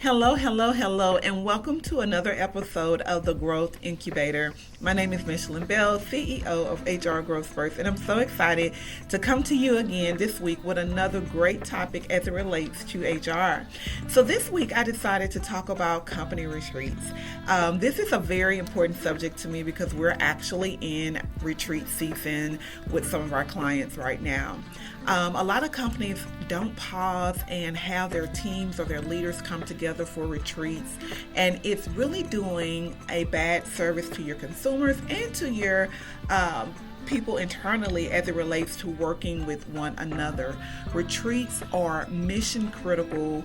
Hello, hello, hello, and welcome to another episode of the Growth Incubator. My name is Michelin Bell, CEO of HR Growth Spurts, and I'm so excited to come to you again this week with another great topic as it relates to HR. So this week I decided to talk about company retreats. This is a very important subject to me because we're actually in retreat season with some of our clients right now. A lot of companies don't pause and have their teams or their leaders come together for retreats, and it's really doing a bad service to your consumers and to your people internally as it relates to working with one another. Retreats are mission critical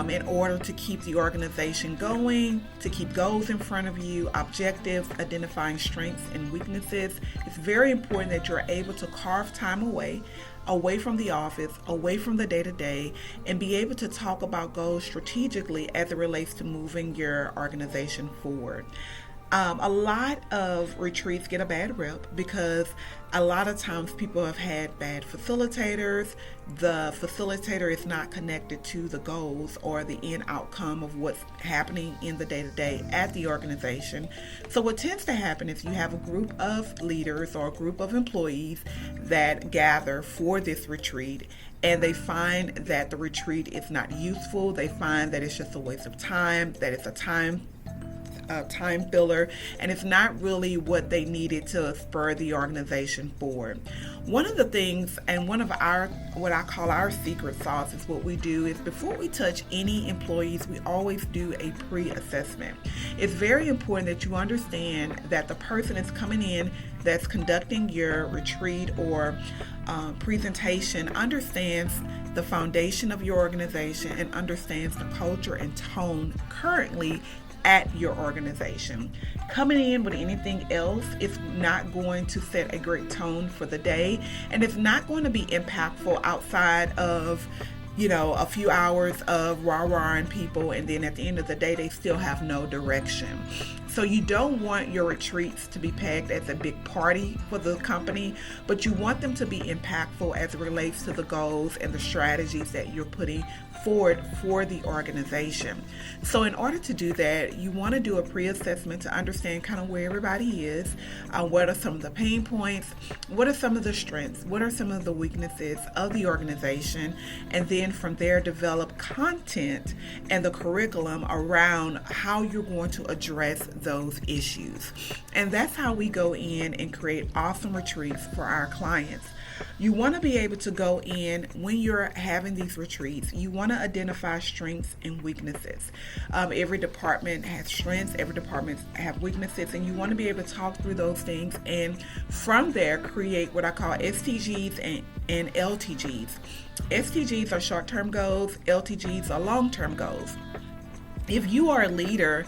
in order to keep the organization going, to keep goals in front of you, objectives, identifying strengths and weaknesses. It's very important that you're able to carve time away from the office, away from the day-to-day, and be able to talk about goals strategically as it relates to moving your organization forward. A lot of retreats get a bad rep because a lot of times people have had bad facilitators. The facilitator is not connected to the goals or the end outcome of what's happening in the day-to-day at the organization. So what tends to happen is you have a group of leaders or a group of employees that gather for this retreat, and they find that the retreat is not useful. They find that it's just a waste of time, that it's a time filler, and it's not really what they needed to spur the organization forward. One of the things, and one of our, what I call our secret sauce, is what we do is before we touch any employees, we always do a pre-assessment. It's very important that you understand that the person is coming in that's conducting your retreat or presentation understands the foundation of your organization and understands the culture and tone currently at your organization. Coming in with anything else is not going to set a great tone for the day, and it's not going to be impactful outside of a few hours of rah-rahing people, and then at the end of the day, they still have no direction. So you don't want your retreats to be pegged as a big party for the company, but you want them to be impactful as it relates to the goals and the strategies that you're putting forward for the organization. So in order to do that, you want to do a pre-assessment to understand kind of where everybody is, what are some of the pain points, what are some of the strengths, what are some of the weaknesses of the organization, and then from there develop content and the curriculum around how you're going to address those issues. And that's how we go in and create awesome retreats for our clients. You want to be able to go in when you're having these retreats. You want to identify strengths and weaknesses. Every department has strengths, every department have weaknesses, and you want to be able to talk through those things, and from there create what I call STGs and LTGs. STGs are short-term goals, LTGs are long-term goals. If you are a leader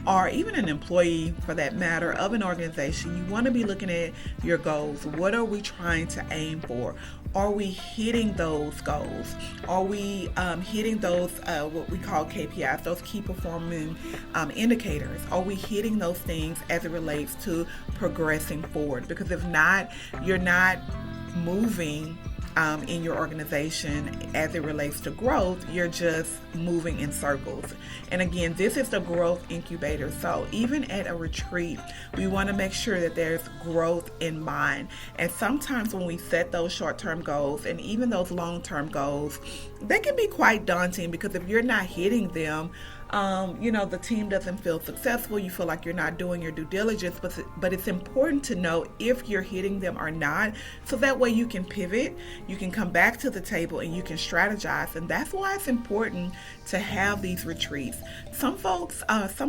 or even an employee for that matter of an organization, you want to be looking at your goals. What are we trying to aim for? Are we hitting those goals? Are we hitting those what we call KPIs, those key performing indicators? Are we hitting those things as it relates to progressing forward? Because if not, you're not moving in your organization as it relates to growth. You're just moving in circles. And again, this is the Growth Incubator. So even at a retreat, we want to make sure that there's growth in mind. And sometimes when we set those short-term goals and even those long-term goals, they can be quite daunting because if you're not hitting them, the team doesn't feel successful. You feel like you're not doing your due diligence, but it's important to know if you're hitting them or not, so that way you can pivot, you can come back to the table, and you can strategize. And that's why it's important to have these retreats. Some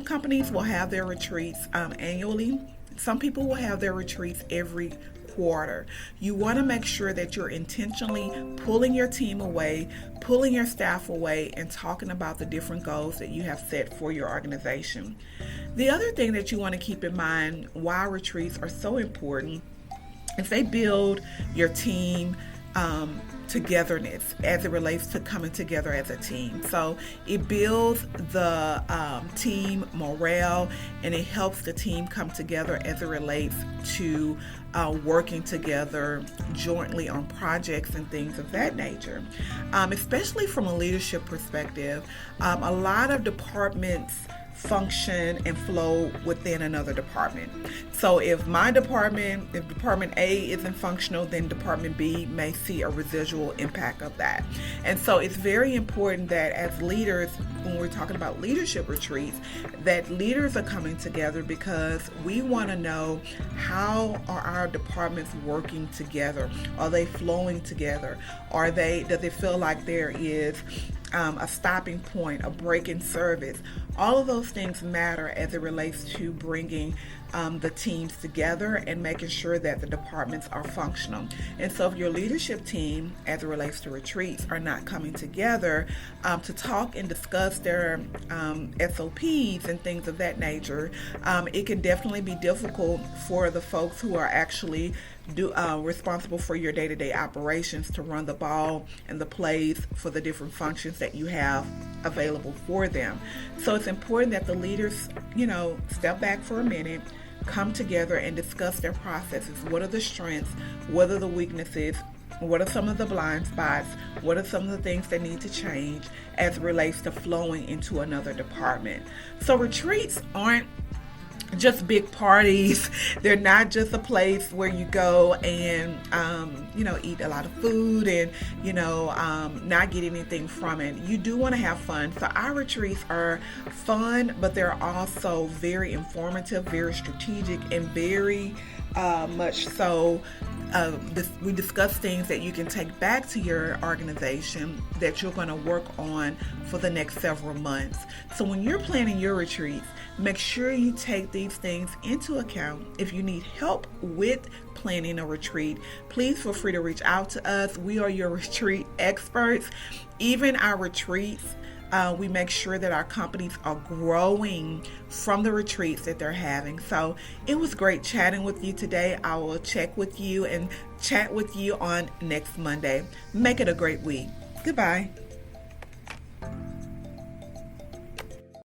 companies will have their retreats annually. Some people will have their retreats every quarter. You want to make sure that you're intentionally pulling your team away, pulling your staff away, and talking about the different goals that you have set for your organization. The other thing that you want to keep in mind why retreats are so important is they build your team togetherness as it relates to coming together as a team. So it builds the team morale, and it helps the team come together as it relates to working together jointly on projects and things of that nature. Especially from a leadership perspective, a lot of departments function and flow within another department. So if department A isn't functional, then department B may see a residual impact of that. And so it's very important that as leaders, when we're talking about leadership retreats, that leaders are coming together, because we want to know, how are our departments working together? Are they flowing together? Does it feel like there is a stopping point, a break in service? All of those things matter as it relates to bringing the teams together and making sure that the departments are functional. And so if your leadership team, as it relates to retreats, are not coming together to talk and discuss their SOPs and things of that nature, it can definitely be difficult for the folks who are actually responsible for your day-to-day operations to run the ball and the plays for the different functions that you have available for them. So it's important that the leaders, step back for a minute, come together and discuss their processes. What are the strengths? What are the weaknesses? What are some of the blind spots? What are some of the things that need to change as it relates to flowing into another department? So retreats aren't just big parties. They're not just a place where you go and eat a lot of food and not get anything from it. You do want to have fun. So our retreats are fun, but they're also very informative, very strategic, and very much so we discuss things that you can take back to your organization that you're going to work on for the next several months. So when you're planning your retreats, make sure you take these things into account. If you need help with planning a retreat, please feel free to reach out to us. We are your retreat experts. Even our retreats, we make sure that our companies are growing from the retreats that they're having. So it was great chatting with you today. I will check with you and chat with you on next Monday. Make it a great week. Goodbye.